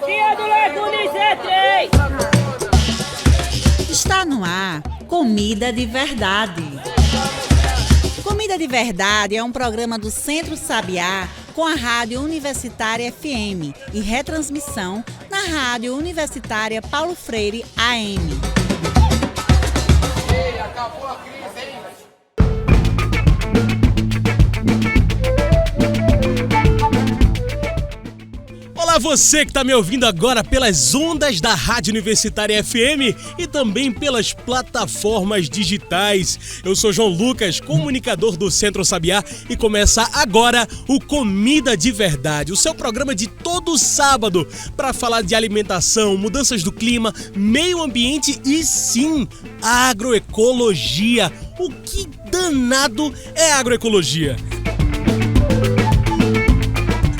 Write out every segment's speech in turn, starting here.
Tia do Leco 16. Está no ar Comida de Verdade. Comida de Verdade é um programa do Centro Sabiá com a Rádio Universitária FM e retransmissão na Rádio Universitária Paulo Freire AM. Ei, acabou a crise, hein? Olá, você que está me ouvindo agora pelas ondas da Rádio Universitária FM e também pelas plataformas digitais. Eu sou João Lucas, comunicador do Centro Sabiá, e começa agora o Comida de Verdade, o seu programa de todo sábado para falar de alimentação, mudanças do clima, meio ambiente e sim, agroecologia. O que danado é agroecologia?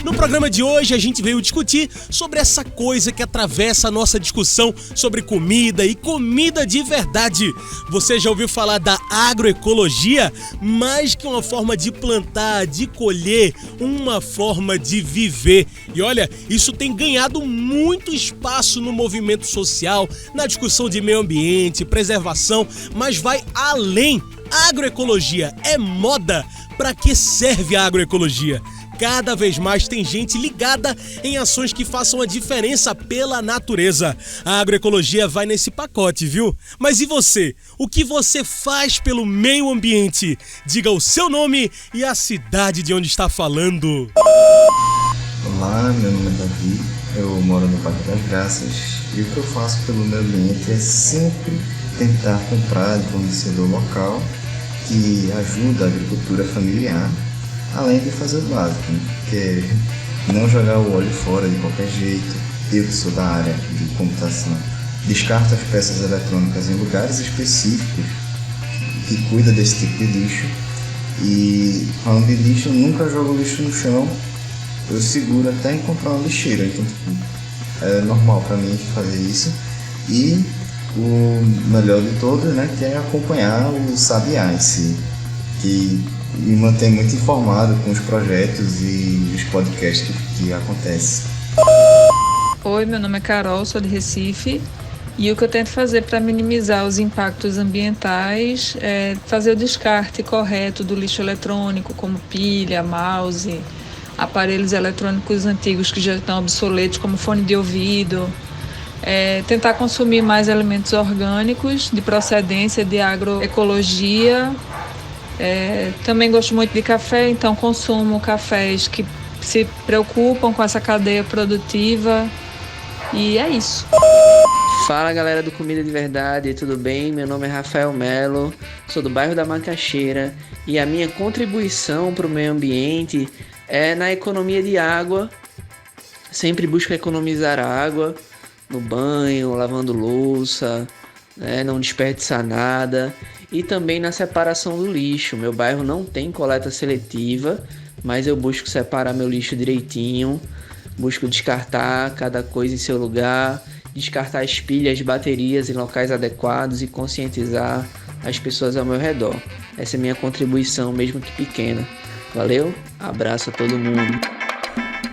No programa de hoje a gente veio discutir sobre essa coisa que atravessa a nossa discussão sobre comida e comida de verdade. Você já ouviu falar da agroecologia? Mais que uma forma de plantar, de colher, uma forma de viver. E olha, isso tem ganhado muito espaço no movimento social, na discussão de meio ambiente, preservação, mas vai além. A agroecologia é moda? Para que serve a agroecologia? Cada vez mais tem gente ligada em ações que façam a diferença pela natureza. A agroecologia vai nesse pacote, viu? Mas e você? O que você faz pelo meio ambiente? Diga o seu nome e a cidade de onde está falando. Olá, meu nome é Davi, eu moro no Parque das Graças e o que eu faço pelo meio ambiente é sempre tentar comprar de fornecedor local que ajuda a agricultura familiar, além de fazer o básico, que é não jogar o óleo fora de qualquer jeito. Eu que sou da área de computação, descarto as peças eletrônicas em lugares específicos que cuida desse tipo de lixo. E falando de lixo, eu nunca jogo lixo no chão, eu seguro até encontrar uma lixeira, então é normal para mim fazer isso. E o melhor de todos, né, que é acompanhar o Sabiá em si, que me mantém muito informado com os projetos e os podcasts que acontecem. Oi, meu nome é Carol, sou de Recife, e o que eu tento fazer para minimizar os impactos ambientais é fazer o descarte correto do lixo eletrônico, como pilha, mouse, aparelhos eletrônicos antigos que já estão obsoletos, como fone de ouvido. Tentar consumir mais alimentos orgânicos de procedência de agroecologia. Também gosto muito de café, então consumo cafés que se preocupam com essa cadeia produtiva, e é isso. Fala, galera do Comida de Verdade, tudo bem? Meu nome é Rafael Melo, sou do bairro da Macaxeira e a minha contribuição para o meio ambiente é na economia de água. Sempre busco economizar água no banho, lavando louça, não desperdiçar nada. E também na separação do lixo. Meu bairro não tem coleta seletiva, mas eu busco separar meu lixo direitinho, busco descartar cada coisa em seu lugar, descartar as pilhas, baterias em locais adequados e conscientizar as pessoas ao meu redor. Essa é a minha contribuição, mesmo que pequena. Valeu, abraço a todo mundo.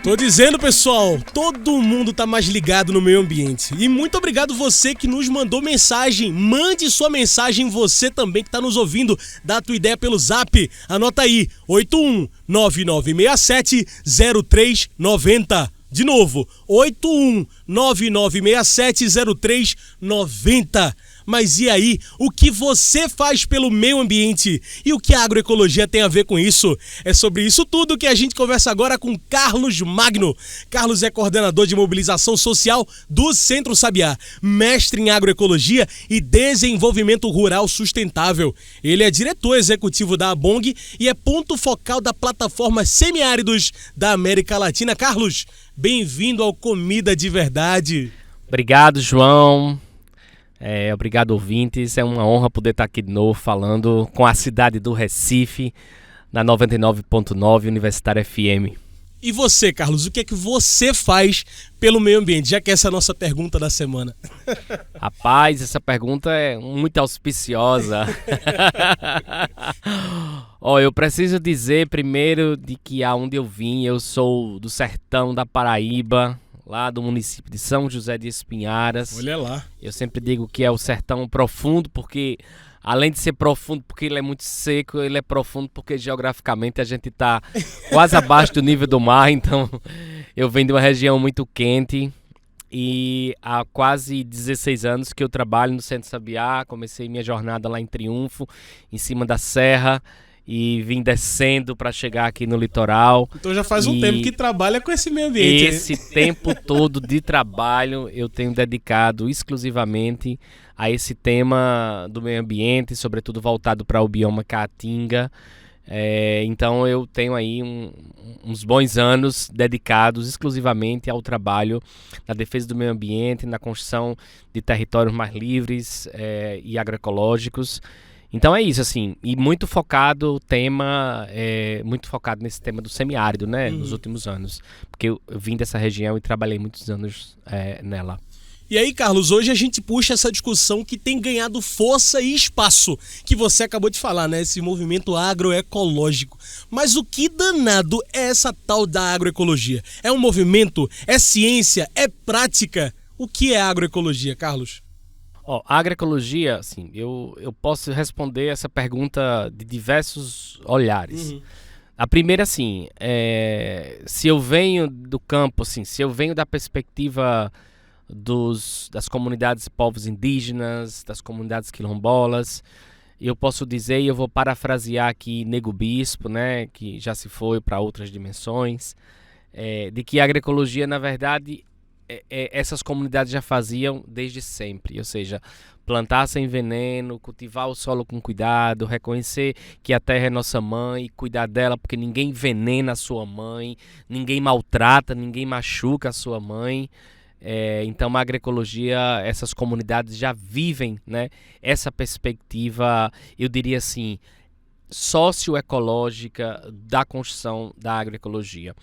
Tô dizendo, pessoal, todo mundo tá mais ligado no meio ambiente. E muito obrigado você que nos mandou mensagem. Mande sua mensagem, você também que tá nos ouvindo. Dá a tua ideia pelo Zap. Anota aí, 8199670390. De novo, 8199670390. Mas e aí, o que você faz pelo meio ambiente? E o que a agroecologia tem a ver com isso? É sobre isso tudo que a gente conversa agora com Carlos Magno. Carlos é coordenador de mobilização social do Centro Sabiá, mestre em agroecologia e desenvolvimento rural sustentável. Ele é diretor executivo da ABONG e é ponto focal da plataforma Semiáridos da América Latina. Carlos, bem-vindo ao Comida de Verdade. Obrigado, João. Obrigado, ouvintes. É uma honra poder estar aqui de novo falando com a cidade do Recife, na 99.9 Universitária FM. E você, Carlos, o que é que você faz pelo meio ambiente, já que essa é a nossa pergunta da semana? Rapaz, essa pergunta é muito auspiciosa. Eu preciso dizer primeiro de que aonde eu vim, eu sou do sertão da Paraíba, lá do município de São José de Espinharas. Olha lá. Eu sempre digo que é o sertão profundo, porque além de ser profundo porque ele é muito seco, ele é profundo porque geograficamente a gente está quase abaixo do nível do mar, então eu venho de uma região muito quente e há quase 16 anos que eu trabalho no Centro Sabiá. Comecei minha jornada lá em Triunfo, em cima da serra, e vim descendo para chegar aqui no litoral. Então já faz um tempo que trabalha com esse meio ambiente. Esse tempo todo de trabalho eu tenho dedicado exclusivamente a esse tema do meio ambiente, sobretudo voltado para o bioma Caatinga. Então eu tenho aí uns bons anos dedicados exclusivamente ao trabalho na defesa do meio ambiente, na construção de territórios mais livres e agroecológicos. Então é isso, assim, e muito focado o tema, muito focado nesse tema do semiárido, né, nos últimos anos, porque eu vim dessa região e trabalhei muitos anos nela. E aí, Carlos, hoje a gente puxa essa discussão que tem ganhado força e espaço, que você acabou de falar, né, esse movimento agroecológico. Mas o que danado é essa tal da agroecologia? É um movimento? É ciência? É prática? O que é agroecologia, Carlos? A agroecologia, assim, eu posso responder essa pergunta de diversos olhares. A primeira, assim, se eu venho do campo, assim, se eu venho da perspectiva das comunidades e povos indígenas, das comunidades quilombolas, eu posso dizer, e eu vou parafrasear aqui Nego Bispo, né, que já se foi para outras dimensões, de que a agroecologia, na verdade, essas comunidades já faziam desde sempre, ou seja, plantar sem veneno, cultivar o solo com cuidado, reconhecer que a terra é nossa mãe e cuidar dela, porque ninguém envenena a sua mãe, ninguém maltrata, ninguém machuca a sua mãe. Então a agroecologia, essas comunidades já vivem, né, essa perspectiva, eu diria assim, socioecológica da construção da agroecologia.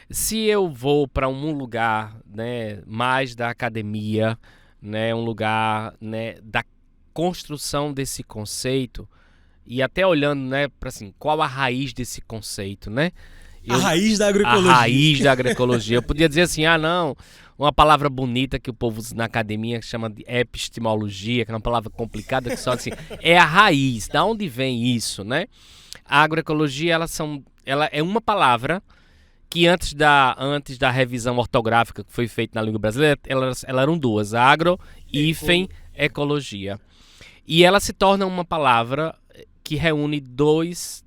Se eu vou para um lugar, né, mais da academia, né, um lugar, né, da construção desse conceito, e até olhando, né, para assim, qual a raiz desse conceito, né? A raiz da agroecologia. A raiz da agroecologia. Eu podia dizer assim, não, uma palavra bonita que o povo usa na academia que chama de epistemologia, que é uma palavra complicada, que só assim, é a raiz, da onde vem isso, né? A agroecologia, ela é uma palavra que antes da revisão ortográfica que foi feita na língua brasileira, elas eram duas, agro, hífen, ecologia. E ela se torna uma palavra que reúne duas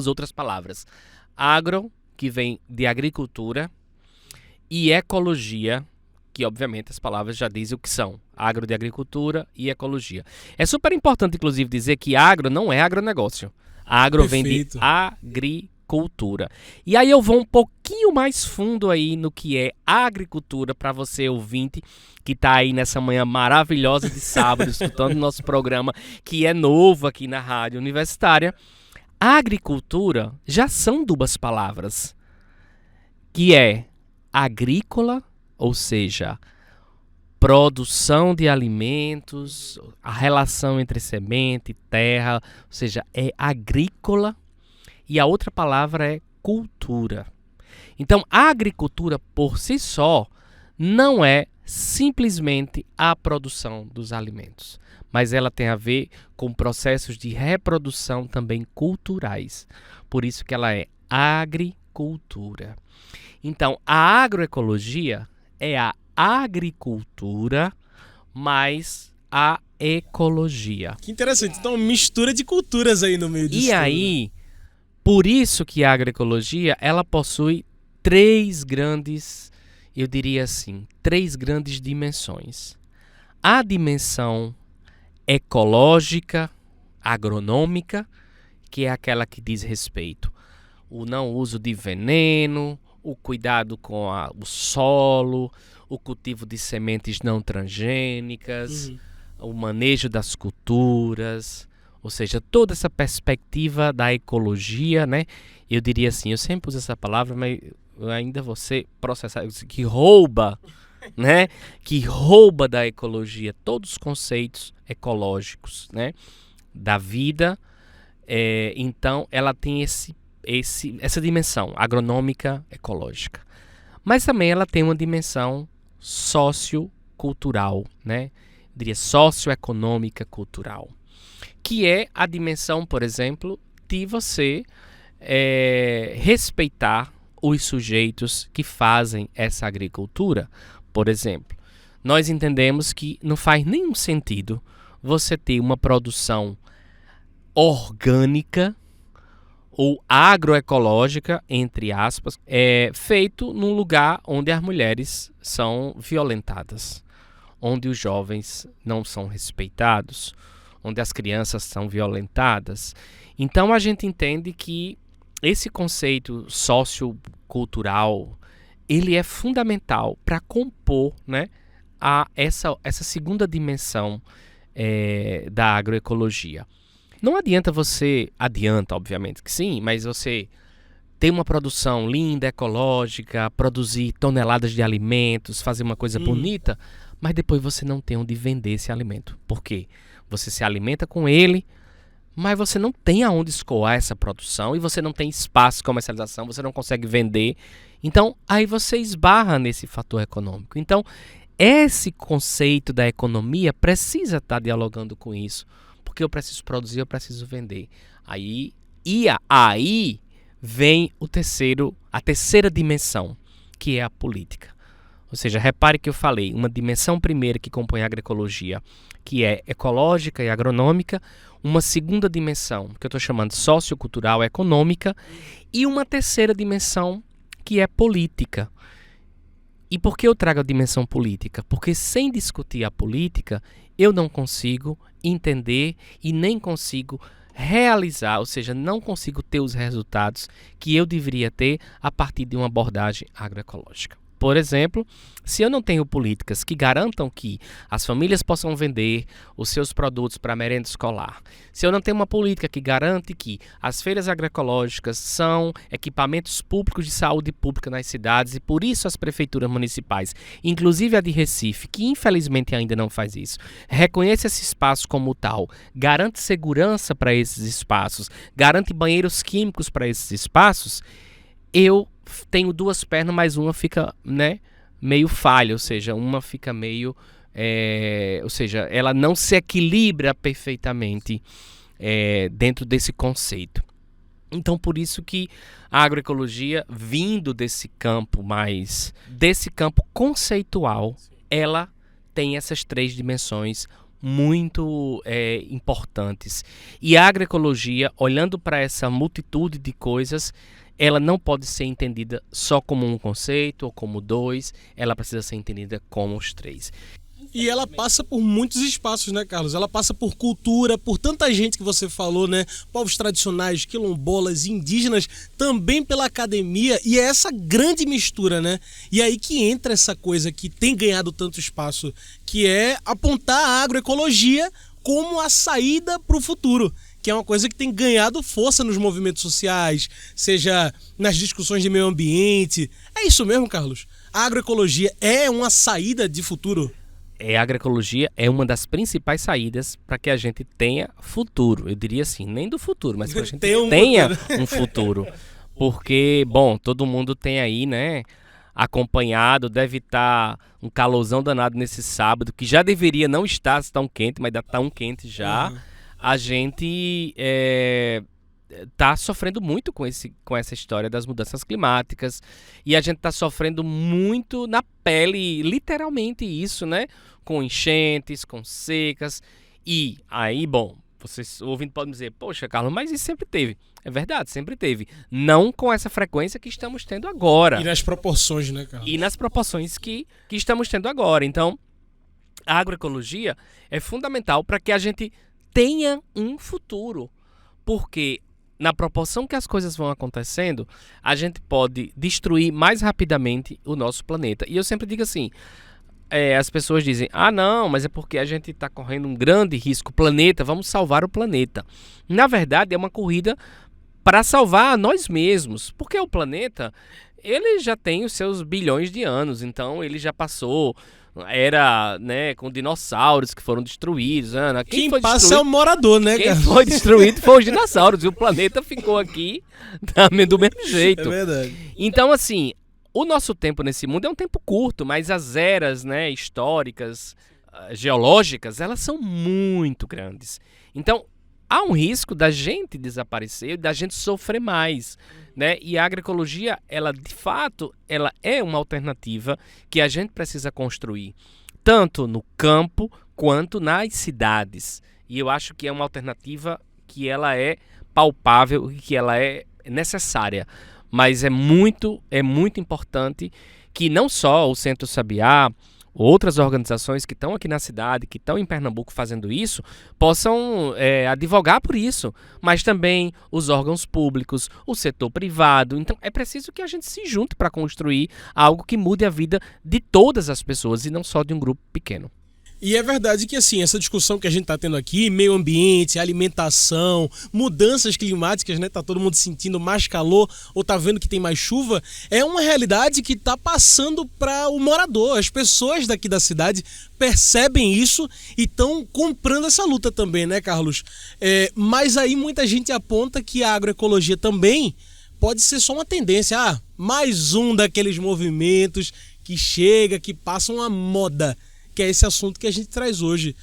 outras palavras. Agro, que vem de agricultura, e ecologia, que obviamente as palavras já dizem o que são. Agro de agricultura e ecologia. É super importante, inclusive, dizer que agro não é agronegócio. Agro Perfeito. Vem de agricultura. E aí eu vou um pouquinho mais fundo aí no que é agricultura para você ouvinte que está aí nessa manhã maravilhosa de sábado escutando o nosso programa, que é novo aqui na Rádio Universitária. Agricultura já são duas palavras, que é agrícola, ou seja, produção de alimentos, a relação entre semente e terra, ou seja, é agrícola, e a outra palavra é cultura. Então, a agricultura por si só não é simplesmente a produção dos alimentos, mas ela tem a ver com processos de reprodução também culturais. Por isso que ela é agricultura. Então, a agroecologia é a agricultura mais a ecologia. Que interessante. Então, mistura de culturas aí no meio disso. E aí, por isso que a agroecologia, ela possui três grandes dimensões. A dimensão ecológica, agronômica, que é aquela que diz respeito ao não uso de veneno, o cuidado com o solo, o cultivo de sementes não transgênicas, o manejo das culturas, ou seja, toda essa perspectiva da ecologia, né? Eu diria assim, eu sempre uso essa palavra, mas eu ainda vou ser processado, que rouba, né? Que rouba da ecologia todos os conceitos ecológicos, né? Da vida. Então, ela tem essa dimensão agronômica ecológica. mas também ela tem uma dimensão sociocultural, né? Eu diria socioeconômica cultural, que é a dimensão, por exemplo, de você respeitar os sujeitos que fazem essa agricultura. Por exemplo, nós entendemos que não faz nenhum sentido você ter uma produção orgânica ou agroecológica, entre aspas, feito num lugar onde as mulheres são violentadas, onde os jovens não são respeitados, onde as crianças são violentadas. Então a gente entende que esse conceito sociocultural, ele é fundamental para compor, né, essa segunda dimensão da agroecologia. Não adianta obviamente que sim, mas você ter uma produção linda, ecológica, produzir toneladas de alimentos, fazer uma coisa bonita, mas depois você não tem onde vender esse alimento. Por quê? Você se alimenta com ele, mas você não tem aonde escoar essa produção e você não tem espaço de comercialização, você não consegue vender. Então, aí você esbarra nesse fator econômico. Então, esse conceito da economia precisa estar dialogando com isso, porque eu preciso produzir, eu preciso vender. Aí vem a terceira dimensão, que é a política. Ou seja, repare que eu falei, uma dimensão primeira que compõe a agroecologia, que é ecológica e agronômica, uma segunda dimensão, que eu estou chamando sociocultural, econômica, e uma terceira dimensão, que é política. E por que eu trago a dimensão política? Porque sem discutir a política, eu não consigo entender e nem consigo realizar, ou seja, não consigo ter os resultados que eu deveria ter a partir de uma abordagem agroecológica. Por exemplo, se eu não tenho políticas que garantam que as famílias possam vender os seus produtos para a merenda escolar, se eu não tenho uma política que garante que as feiras agroecológicas são equipamentos públicos de saúde pública nas cidades e por isso as prefeituras municipais, inclusive a de Recife, que infelizmente ainda não faz isso, reconhece esse espaço como tal, garante segurança para esses espaços, garante banheiros químicos para esses espaços, eu tenho duas pernas, mas uma fica, né, meio falha, ou seja, uma fica meio, ou seja, ela não se equilibra perfeitamente dentro desse conceito. Então, por isso que a agroecologia, vindo desse campo conceitual, ela tem essas três dimensões muito importantes. E a agroecologia, olhando para essa multitude de coisas, ela não pode ser entendida só como um conceito ou como dois, ela precisa ser entendida como os três. E ela passa por muitos espaços, né, Carlos? Ela passa por cultura, por tanta gente que você falou, né? Povos tradicionais, quilombolas, indígenas, também pela academia, e é essa grande mistura, né? E aí que entra essa coisa que tem ganhado tanto espaço, que é apontar a agroecologia como a saída para o futuro, que é uma coisa que tem ganhado força nos movimentos sociais, seja nas discussões de meio ambiente. É isso mesmo, Carlos? A agroecologia é uma saída de futuro? A agroecologia é uma das principais saídas para que a gente tenha futuro. Eu diria assim, nem do futuro, mas que a gente tenha um futuro. Porque, bom, todo mundo tem aí, né, acompanhado, deve estar um calorzão danado nesse sábado, que já deveria não estar tão quente, mas ainda está quente já. A gente está sofrendo muito com essa história das mudanças climáticas e a gente está sofrendo muito na pele, literalmente isso, né? Com enchentes, com secas e aí, bom, vocês ouvindo podem dizer, poxa, Carlos, mas isso sempre teve. É verdade, sempre teve. Não com essa frequência que estamos tendo agora. E nas proporções, né, Carlos? E nas proporções que estamos tendo agora. Então, a agroecologia é fundamental para que a gente tenha um futuro, porque na proporção que as coisas vão acontecendo, a gente pode destruir mais rapidamente o nosso planeta. E eu sempre digo assim, as pessoas dizem, não, mas é porque a gente está correndo um grande risco, planeta, vamos salvar o planeta. Na verdade, é uma corrida para salvar nós mesmos, porque o planeta, ele já tem os seus bilhões de anos, então ele já passou... Era, né, com dinossauros que foram destruídos. Quem passa é o morador, né, cara? Quem foi destruído foi os dinossauros. E o planeta ficou aqui do mesmo jeito. É verdade. Então, assim, o nosso tempo nesse mundo é um tempo curto, mas as eras, né, históricas, geológicas, elas são muito grandes. Então, há um risco da gente desaparecer, da gente sofrer mais, né? E a agroecologia, ela de fato, ela é uma alternativa que a gente precisa construir, tanto no campo quanto nas cidades. E eu acho que é uma alternativa que ela é palpável e que ela é necessária. Mas é muito importante que não só o Centro Sabiá, outras organizações que estão aqui na cidade, que estão em Pernambuco fazendo isso, possam advogar por isso, mas também os órgãos públicos, o setor privado. Então é preciso que a gente se junte para construir algo que mude a vida de todas as pessoas e não só de um grupo pequeno. E é verdade que, assim, essa discussão que a gente está tendo aqui, meio ambiente, alimentação, mudanças climáticas, né? Tá todo mundo sentindo mais calor ou tá vendo que tem mais chuva, é uma realidade que tá passando para o morador. As pessoas daqui da cidade percebem isso e estão comprando essa luta também, né, Carlos? Mas aí muita gente aponta que a agroecologia também pode ser só uma tendência. Mais um daqueles movimentos que chega, que passa uma moda, que é esse assunto que a gente traz hoje.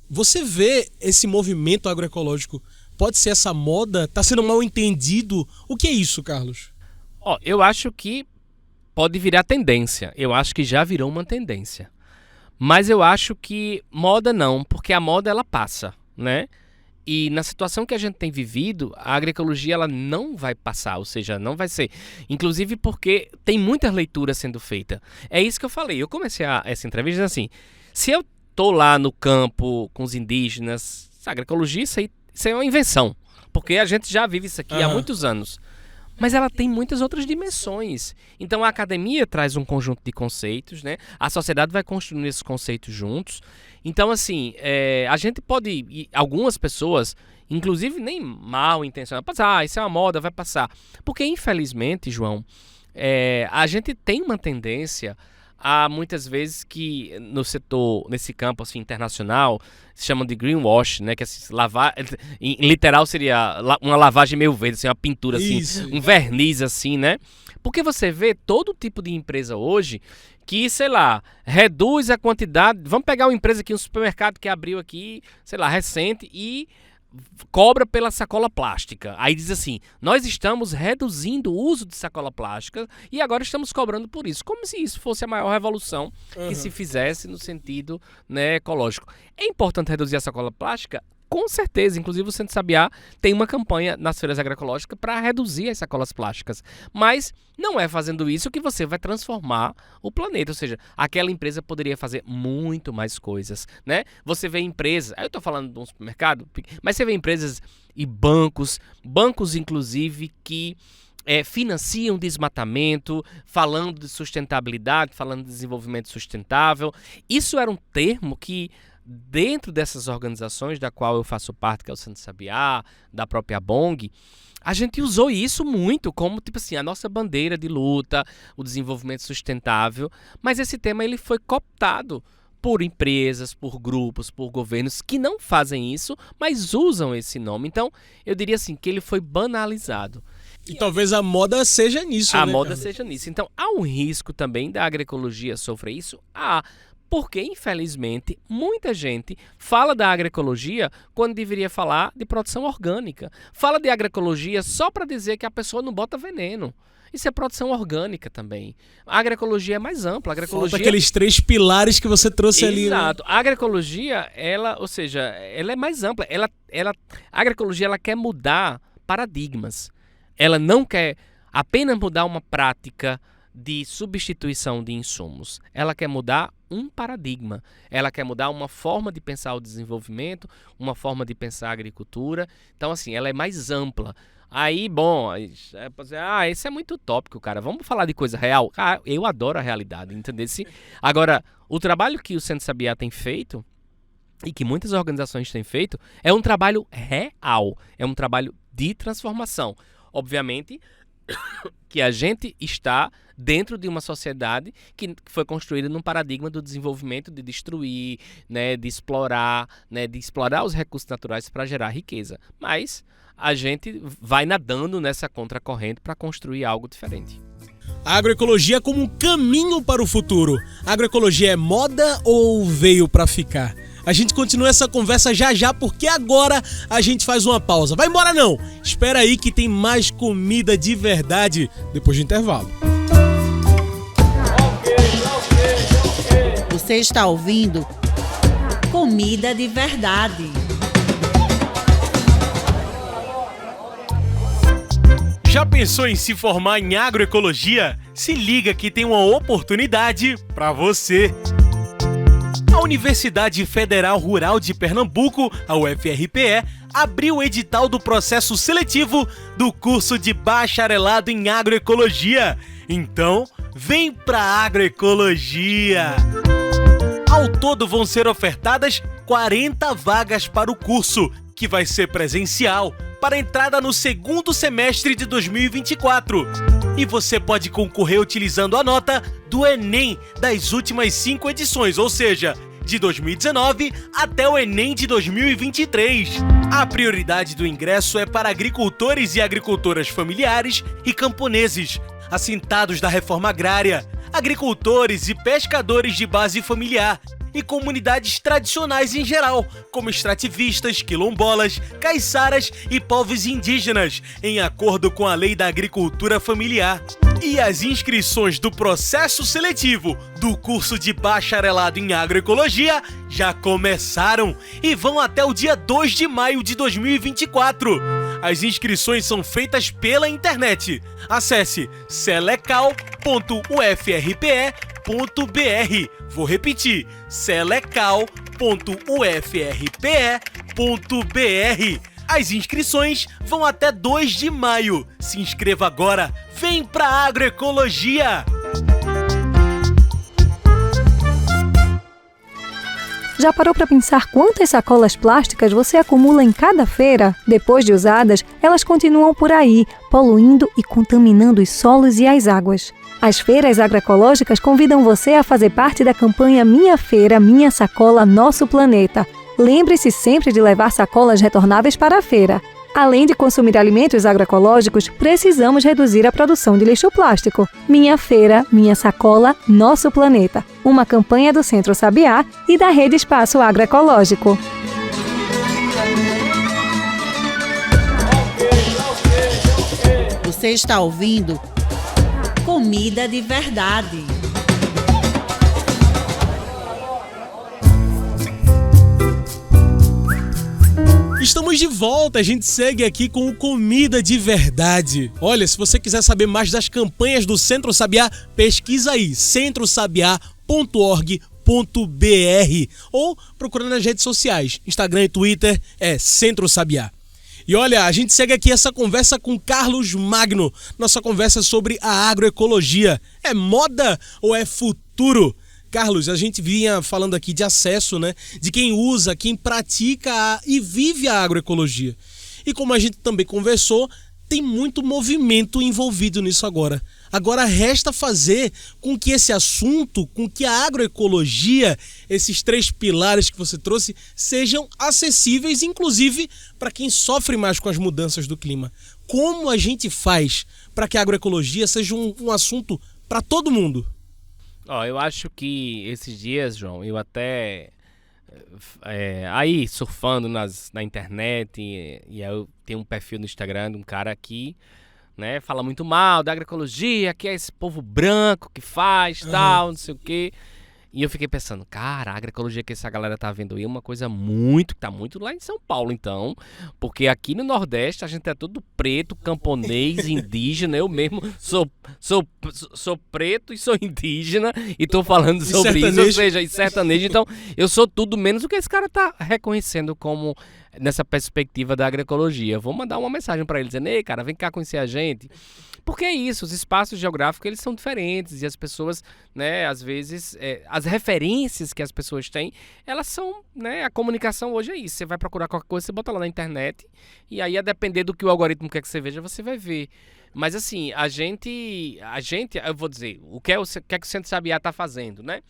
Você vê esse movimento agroecológico, pode ser essa moda? Está sendo mal entendido? O que é isso, Carlos? Eu acho que pode virar tendência. Eu acho que já virou uma tendência. Mas eu acho que moda não, porque a moda ela passa, né? E na situação que a gente tem vivido, a agroecologia ela não vai passar, ou seja, não vai ser. Inclusive porque tem muitas leituras sendo feitas. É isso que eu falei. Eu comecei essa entrevista dizendo assim, se eu tô lá no campo com os indígenas, a agroecologia, isso é uma invenção. Porque a gente já vive isso aqui há muitos anos. Mas ela tem muitas outras dimensões. Então a academia traz um conjunto de conceitos, né? A sociedade vai construindo esses conceitos juntos. Então, assim, a gente pode... Algumas pessoas, inclusive nem mal intencionadas, pensam, isso é uma moda, vai passar. Porque, infelizmente, João, a gente tem uma tendência a, muitas vezes, que no setor, nesse campo assim, internacional, se chamam de greenwash, né? Que assim, em literal seria uma lavagem meio verde, assim, uma pintura, assim, um verniz, assim, né? Porque você vê todo tipo de empresa hoje que, sei lá, reduz a quantidade. Vamos pegar uma empresa aqui, um supermercado que abriu aqui, sei lá, recente, e cobra pela sacola plástica. Aí diz assim, nós estamos reduzindo o uso de sacola plástica e agora estamos cobrando por isso. Como se isso fosse a maior revolução que se fizesse no sentido, né, ecológico. É importante reduzir a sacola plástica? Com certeza, inclusive o Centro Sabiá tem uma campanha nas feiras agroecológicas para reduzir as sacolas plásticas. Mas não é fazendo isso que você vai transformar o planeta. Ou seja, aquela empresa poderia fazer muito mais coisas, né? Você vê empresas, eu estou falando de um supermercado, mas você vê empresas e bancos inclusive que financiam desmatamento, falando de sustentabilidade, falando de desenvolvimento sustentável. Isso era um termo que dentro dessas organizações da qual eu faço parte, que é o Centro Sabiá, da própria BONG, a gente usou isso muito como, tipo assim, a nossa bandeira de luta, o desenvolvimento sustentável, mas esse tema ele foi cooptado por empresas, por grupos, por governos que não fazem isso, mas usam esse nome. Então, eu diria assim, que ele foi banalizado. E talvez a moda seja nisso, né? A moda seja nisso. Então, há um risco também da agroecologia sofrer isso? Porque, infelizmente, muita gente fala da agroecologia quando deveria falar de produção orgânica. Fala de agroecologia só para dizer que a pessoa não bota veneno. Isso é produção orgânica também. A agroecologia é mais ampla. A agroecologia... Falta aqueles 3 pilares que você trouxe ali. Exato. A agroecologia, ela é mais ampla. A agroecologia ela quer mudar paradigmas. Ela não quer apenas mudar uma prática de substituição de insumos. Ela quer mudar um paradigma. Ela quer mudar uma forma de pensar o desenvolvimento, uma forma de pensar a agricultura. Então, assim, ela é mais ampla. Aí, bom, esse é muito utópico, cara. Vamos falar de coisa real? Eu adoro a realidade, entendeu? Agora, o trabalho que o Centro Sabiá tem feito e que muitas organizações têm feito é um trabalho real, é um trabalho de transformação. Obviamente que a gente está dentro de uma sociedade que foi construída num paradigma do desenvolvimento de destruir, né, de explorar os recursos naturais para gerar riqueza. Mas a gente vai nadando nessa contracorrente para construir algo diferente. A agroecologia como um caminho para o futuro. A agroecologia é moda ou veio para ficar? A gente continua essa conversa já porque agora a gente faz uma pausa. Vai embora não! Espera aí que tem mais comida de verdade depois do intervalo. Você está ouvindo Comida de Verdade. Já pensou em se formar em agroecologia? Se liga que tem uma oportunidade para você. A Universidade Federal Rural de Pernambuco, a UFRPE, abriu o edital do processo seletivo do curso de bacharelado em agroecologia. Então, vem pra agroecologia! Ao todo vão ser ofertadas 40 vagas para o curso, que vai ser presencial, para entrada no segundo semestre de 2024. E você pode concorrer utilizando a nota do Enem das últimas 5 edições, ou seja, de 2019 até o Enem de 2023. A prioridade do ingresso é para agricultores e agricultoras familiares e camponeses, assentados da reforma agrária, agricultores e pescadores de base familiar e comunidades tradicionais em geral, como extrativistas, quilombolas, caiçaras e povos indígenas, em acordo com a Lei da Agricultura Familiar. E as inscrições do processo seletivo do curso de bacharelado em agroecologia já começaram e vão até o dia 2 de maio de 2024. As inscrições são feitas pela internet. Acesse selecal.ufrpe.br. Vou repetir, selecal.ufrpe.br. As inscrições vão até 2 de maio. Se inscreva agora. Vem pra agroecologia! Já parou para pensar quantas sacolas plásticas você acumula em cada feira? Depois de usadas, elas continuam por aí, poluindo e contaminando os solos e as águas. As feiras agroecológicas convidam você a fazer parte da campanha Minha Feira, Minha Sacola, Nosso Planeta. Lembre-se sempre de levar sacolas retornáveis para a feira. Além de consumir alimentos agroecológicos, precisamos reduzir a produção de lixo plástico. Minha Feira, Minha Sacola, Nosso Planeta. Uma campanha do Centro Sabiá e da Rede Espaço Agroecológico. Você está ouvindo Comida de Verdade. Estamos de volta, a gente segue aqui com o Comida de Verdade. Olha, se você quiser saber mais das campanhas do Centro Sabiá, pesquisa aí, centrosabiá.org.br ou procura nas redes sociais, Instagram e Twitter é Centro Sabiá. E olha, a gente segue aqui essa conversa com Carlos Magno, nossa conversa sobre a agroecologia. É moda ou é futuro? Carlos, a gente vinha falando aqui de acesso, né? De quem usa, quem pratica e vive a agroecologia. E como a gente também conversou, tem muito movimento envolvido nisso agora. Agora resta fazer com que esse assunto, com que a agroecologia, esses 3 pilares que você trouxe, sejam acessíveis, inclusive para quem sofre mais com as mudanças do clima. Como a gente faz para que a agroecologia seja um assunto para todo mundo? Eu acho que esses dias, João, eu até aí surfando na internet e eu tenho um perfil no Instagram de um cara que, né, fala muito mal da agroecologia, que é esse povo branco que faz, tal, não sei o quê. E eu fiquei pensando, cara, a agroecologia que essa galera tá vendo aí é uma coisa tá muito lá em São Paulo, então. Porque aqui no Nordeste a gente é todo preto, camponês, indígena. Eu mesmo sou preto e sou indígena e tô falando sobre isso, ou seja, e sertanejo. Então, eu sou tudo menos o que esse cara tá reconhecendo como nessa perspectiva da agroecologia. Vou mandar uma mensagem pra ele dizendo, ei, cara, vem cá conhecer a gente. Porque é isso, os espaços geográficos eles são diferentes e as pessoas, né, às vezes, as referências que as pessoas têm, elas são, né, a comunicação hoje é isso. Você vai procurar qualquer coisa, você bota lá na internet e aí a depender do que o algoritmo quer que você veja, você vai ver. Mas assim, a gente, eu vou dizer, o que é o que o Centro Sabiá está fazendo, né?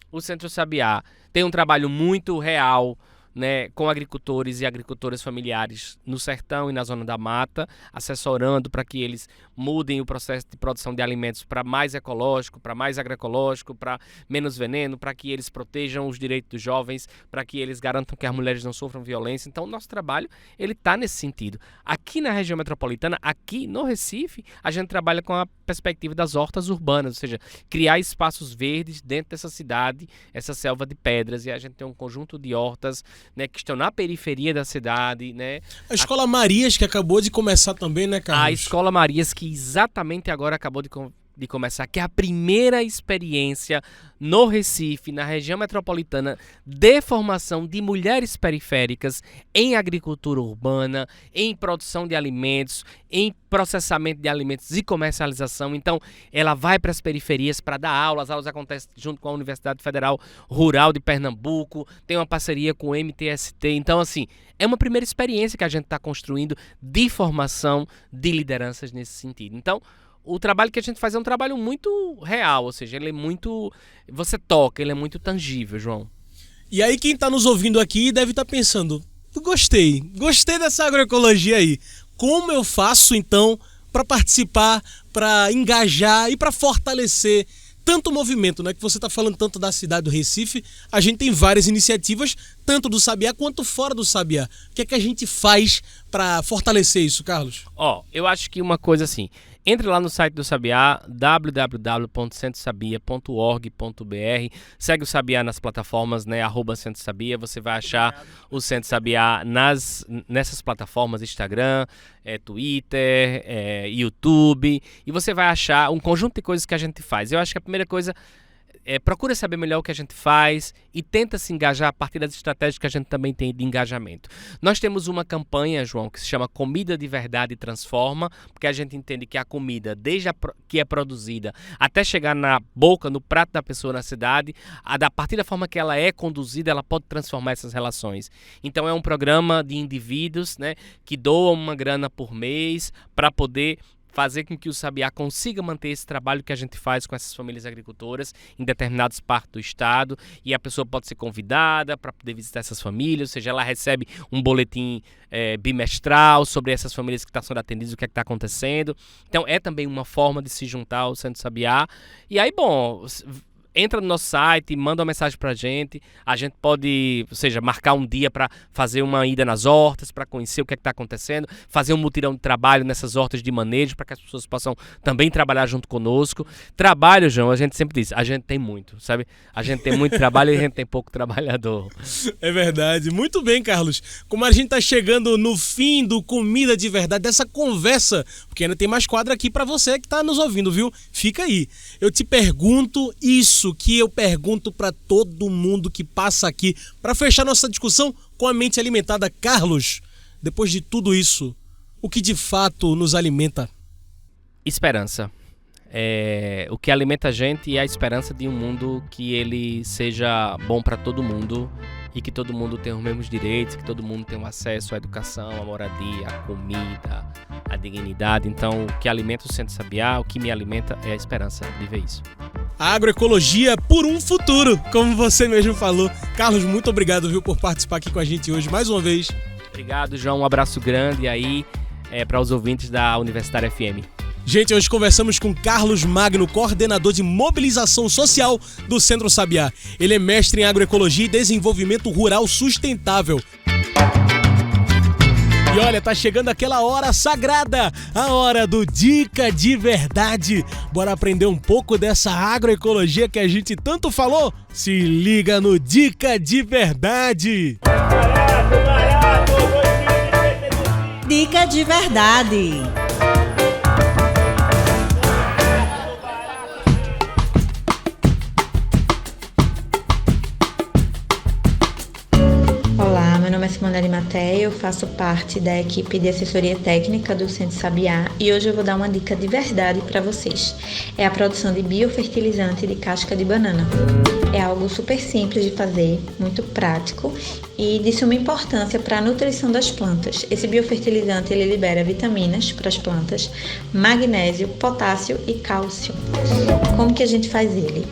O Centro Sabiá tem um trabalho muito real né, com agricultores e agricultoras familiares no sertão e na zona da mata, assessorando para que eles mudem o processo de produção de alimentos para mais ecológico, para mais agroecológico, para menos veneno, para que eles protejam os direitos dos jovens, para que eles garantam que as mulheres não sofram violência. Então, o nosso trabalho ele está nesse sentido. Aqui na região metropolitana, aqui no Recife, a gente trabalha com a perspectiva das hortas urbanas, ou seja, criar espaços verdes dentro dessa cidade, essa selva de pedras, e a gente tem um conjunto de hortas, né, que estão na periferia da cidade, né? A Escola Marias, que acabou de começar também, né, Carlos? A Escola Marias, que exatamente agora acabou de começar, que é a primeira experiência no Recife, na região metropolitana, de formação de mulheres periféricas em agricultura urbana, em produção de alimentos, em processamento de alimentos e comercialização. Então, ela vai para as periferias para dar aulas. As aulas acontecem junto com a Universidade Federal Rural de Pernambuco, tem uma parceria com o MTST. Então, assim, é uma primeira experiência que a gente está construindo de formação de lideranças nesse sentido. Então, o trabalho que a gente faz é um trabalho muito real, ou seja, ele é muito... Você toca, ele é muito tangível, João. E aí quem está nos ouvindo aqui deve estar pensando, gostei dessa agroecologia aí. Como eu faço, então, para participar, para engajar e para fortalecer tanto o movimento, né? Que você está falando tanto da cidade do Recife, a gente tem várias iniciativas, tanto do Sabiá quanto fora do Sabiá. O que é que a gente faz para fortalecer isso, Carlos? Eu acho que uma coisa assim, entre lá no site do Sabiá, www.centrosabia.org.br, segue o Sabiá nas plataformas, né, @CentroSabia, você vai achar o Centro Sabiá nessas plataformas, Instagram, Twitter, YouTube, e você vai achar um conjunto de coisas que a gente faz. Eu acho que a primeira coisa procura saber melhor o que a gente faz e tenta se engajar a partir das estratégias que a gente também tem de engajamento. Nós temos uma campanha, João, que se chama Comida de Verdade Transforma, porque a gente entende que a comida, desde que é produzida até chegar na boca, no prato da pessoa na cidade, a partir da forma que ela é conduzida, ela pode transformar essas relações. Então é um programa de indivíduos, né, que doam uma grana por mês para poder fazer com que o Sabiá consiga manter esse trabalho que a gente faz com essas famílias agricultoras em determinadas partes do estado, e a pessoa pode ser convidada para poder visitar essas famílias, ou seja, ela recebe um boletim bimestral sobre essas famílias que estão sendo atendidas, o que é que está acontecendo. Então é também uma forma de se juntar ao Centro Sabiá. E aí, bom, entra no nosso site, manda uma mensagem pra gente, a gente pode, ou seja, marcar um dia para fazer uma ida nas hortas, para conhecer o que é que está acontecendo, fazer um mutirão de trabalho nessas hortas de manejo, para que as pessoas possam também trabalhar junto conosco. Trabalho, João, a gente sempre diz, a gente tem muito, sabe? A gente tem muito trabalho e a gente tem pouco trabalhador. É verdade. Muito bem, Carlos. Como a gente está chegando no fim do Comida de Verdade, dessa conversa, porque ainda tem mais quadro aqui para você que está nos ouvindo, viu? Fica aí. Eu te pergunto isso que eu pergunto para todo mundo que passa aqui, para fechar nossa discussão com a mente alimentada. Carlos, depois de tudo isso, o que de fato nos alimenta? Esperança. O que alimenta a gente é a esperança de um mundo que ele seja bom para todo mundo e que todo mundo tenha os mesmos direitos, que todo mundo tenha acesso à educação, à moradia, à comida, à dignidade. Então, o que alimenta o Centro Sabiá, o que me alimenta é a esperança de ver isso. A agroecologia por um futuro, como você mesmo falou. Carlos, muito obrigado, viu, por participar aqui com a gente hoje mais uma vez. Obrigado, João. Um abraço grande aí para os ouvintes da Universitária FM. Gente, hoje conversamos com Carlos Magno, coordenador de mobilização social do Centro Sabiá. Ele é mestre em agroecologia e desenvolvimento rural sustentável. E olha, tá chegando aquela hora sagrada, a hora do Dica de Verdade. Bora aprender um pouco dessa agroecologia que a gente tanto falou? Se liga no Dica de Verdade. Dica de Verdade. Simone Maté, eu faço parte da equipe de assessoria técnica do Centro Sabiá e hoje eu vou dar uma dica de verdade para vocês. É a produção de biofertilizante de casca de banana. É algo super simples de fazer, muito prático e de suma importância para a nutrição das plantas. Esse biofertilizante ele libera vitaminas para as plantas, magnésio, potássio e cálcio. Como que a gente faz ele?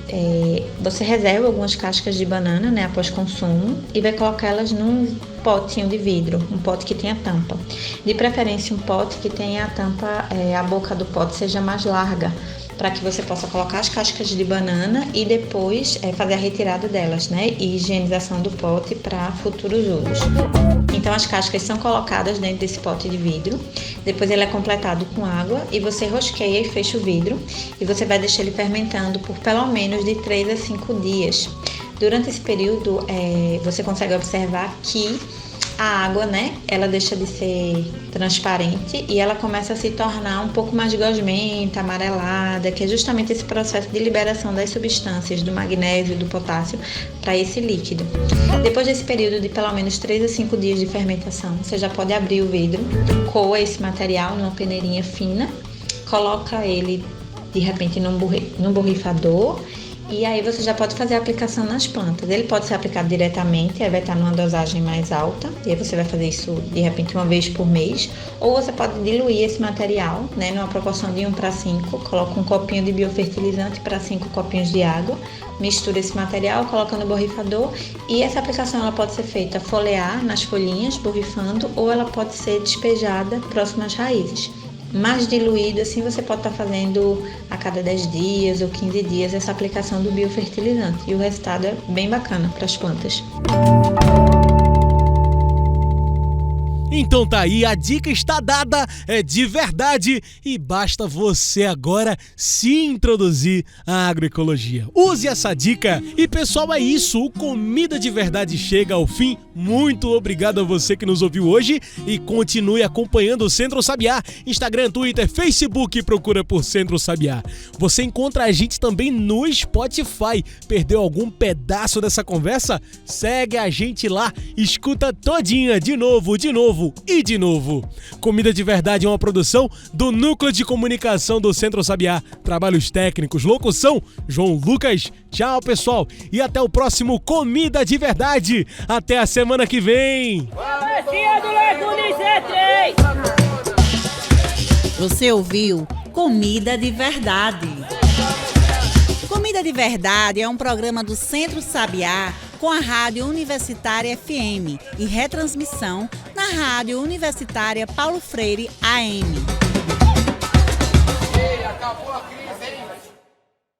Você reserva algumas cascas de banana, né, após consumo e vai colocar elas num potinho de vidro, um pote que tenha tampa. De preferência um pote que tenha a tampa, a boca do pote seja mais larga, para que você possa colocar as cascas de banana e depois fazer a retirada delas, né? E higienização do pote para futuros usos. Então as cascas são colocadas dentro desse pote de vidro, depois ele é completado com água e você rosqueia e fecha o vidro e você vai deixar ele fermentando por pelo menos de 3 a 5 dias. Durante esse período você consegue observar que a água, né, ela deixa de ser transparente e ela começa a se tornar um pouco mais gosmenta, amarelada, que é justamente esse processo de liberação das substâncias do magnésio e do potássio para esse líquido. Depois desse período de pelo menos 3 a 5 dias de fermentação, você já pode abrir o vidro, coa esse material numa peneirinha fina, coloca ele de repente num borrifador. E aí você já pode fazer a aplicação nas plantas. Ele pode ser aplicado diretamente, aí vai estar numa dosagem mais alta, e aí você vai fazer isso de repente uma vez por mês. Ou você pode diluir esse material, né, numa proporção de 1:5, coloca um copinho de biofertilizante para 5 copinhos de água, mistura esse material, coloca no borrifador e essa aplicação ela pode ser feita foliar nas folhinhas, borrifando, ou ela pode ser despejada próximo às raízes. Mais diluído, assim você pode estar fazendo a cada 10 dias ou 15 dias essa aplicação do biofertilizante e o resultado é bem bacana para as plantas. Então tá aí, a dica está dada, é de verdade e basta você agora se introduzir à agroecologia. Use essa dica e pessoal, é isso, o Comida de Verdade chega ao fim. Muito obrigado a você que nos ouviu hoje e continue acompanhando o Centro Sabiá, Instagram, Twitter, Facebook, procura por Centro Sabiá. Você encontra a gente também no Spotify. Perdeu algum pedaço dessa conversa? Segue a gente lá, escuta todinha de novo e de novo. Comida de Verdade é uma produção do Núcleo de Comunicação do Centro Sabiá. Trabalhos técnicos, locução, João Lucas. Tchau, pessoal, e até o próximo Comida de Verdade. Até a semana que vem. Você ouviu Comida de Verdade. Comida de Verdade é um programa do Centro Sabiá com a Rádio Universitária FM e retransmissão na Rádio Universitária Paulo Freire AM. Ei, acabou a crise, hein?